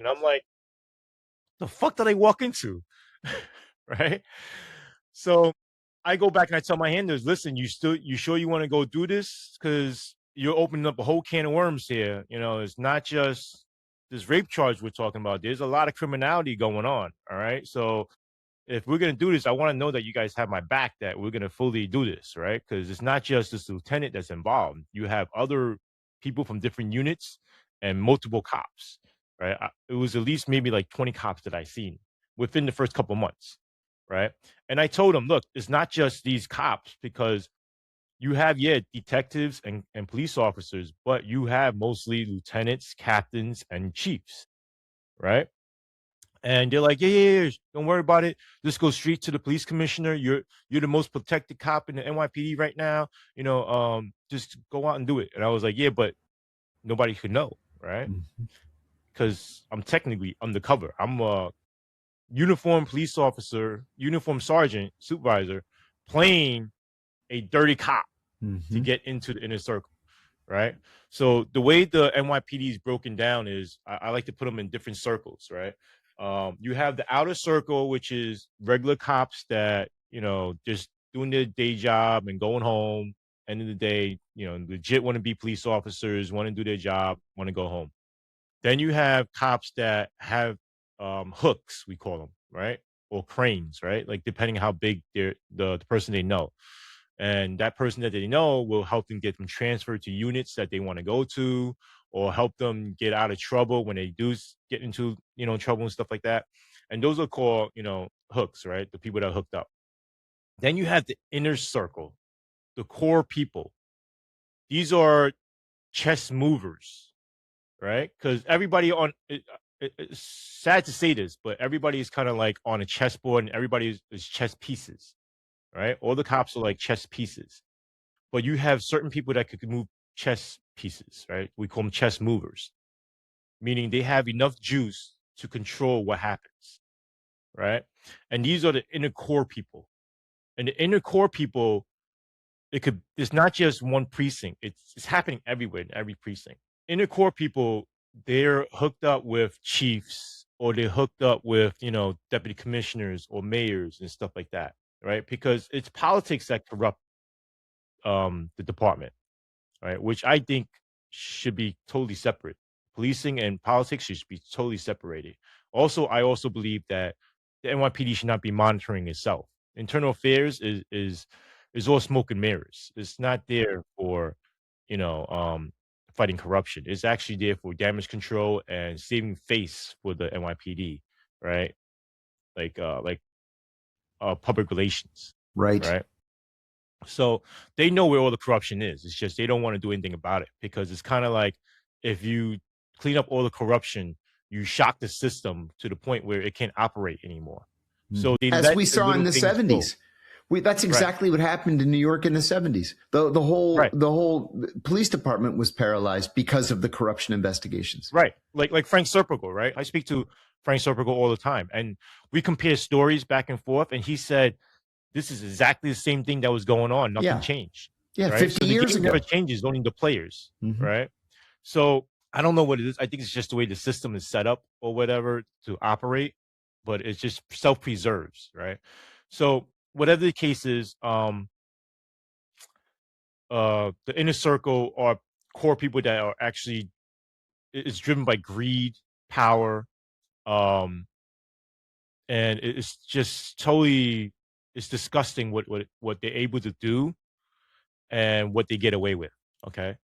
And I'm like, the fuck did I walk into? Right? So I go back and I tell my handlers, listen, you sure you want to go do this? Because you're opening up a whole can of worms here. It's not just this rape charge we're talking about. There's a lot of criminality going on. All right. So if we're gonna do this, I want to know that you guys have my back, that we're gonna fully do this, right? Because it's not just this lieutenant that's involved. You have other people from different units and multiple cops, right? It was at least maybe like 20 cops that I seen within the first couple months, right? And I told them, look, it's not just these cops, because you have, yeah, detectives and police officers, but you have mostly lieutenants, captains, and chiefs, right? And they're like, yeah, don't worry about it. Just go straight to the police commissioner. You're the most protected cop in the NYPD right now. Just go out and do it. And I was like, yeah, but nobody could know, right? Mhm. Because I'm technically undercover. I'm a uniformed police officer, uniformed sergeant, supervisor, playing a dirty cop to Mhm. get into the inner circle, right? So the way the NYPD is broken down is, I like to put them in different circles, right? You have the outer circle, which is regular cops that, just doing their day job and going home. End of the day, legit want to be police officers, want to do their job, want to go home. Then you have cops that have hooks, we call them, right? Or cranes, right? Like depending how big the person they know. And that person that they know will help them get them transferred to units that they want to go to, or help them get out of trouble when they do get into, trouble and stuff like that. And those are called, hooks, right? The people that are hooked up. Then you have the inner circle, the core people. These are chess movers, right? Because everybody it's sad to say this, but everybody is kind of like on a chessboard, and everybody is chess pieces, right? All the cops are like chess pieces. But you have certain people that could move chess pieces, right? We call them chess movers, meaning they have enough juice to control what happens, right? And these are the inner core people. And the inner core people, it's not just one precinct. It's happening everywhere in every precinct. Inner core people, they're hooked up with chiefs, or they're hooked up with, deputy commissioners or mayors and stuff like that, right? Because it's politics that corrupt the department, right? Which I think should be totally separate. Policing and politics should be totally separated. Also, I also believe that the NYPD should not be monitoring itself. Internal affairs is all smoke and mirrors. It's not there for, you know, um, fighting corruption. It's actually there for damage control and saving face for the NYPD, right? Like public relations, Right. right? So they know where all the corruption is. It's just they don't want to do anything about it, because it's kind of like, if you clean up all the corruption, you shock the system to the point where it can't operate anymore. So they As let we the saw in little the things go. 70s. That's Right, exactly what happened in New York in the 70s. The whole right, the whole police department was paralyzed because of the corruption investigations. right. Like Frank Serpico, right? I speak to Frank Serpico all the time, and we compare stories back and forth. And he said this is exactly the same thing that was going on. Nothing Yeah. changed, Yeah, right? 50 So the years game never ago. changes, only the players, Mhm. right? So I don't know what it is. I think it's just the way the system is set up or whatever to operate, but it's just self preserves, right? So whatever the case is, the inner circle are core people that are actually, it's driven by greed, power, um, and it's just totally, it's disgusting what they're able to do and what they get away with. Okay.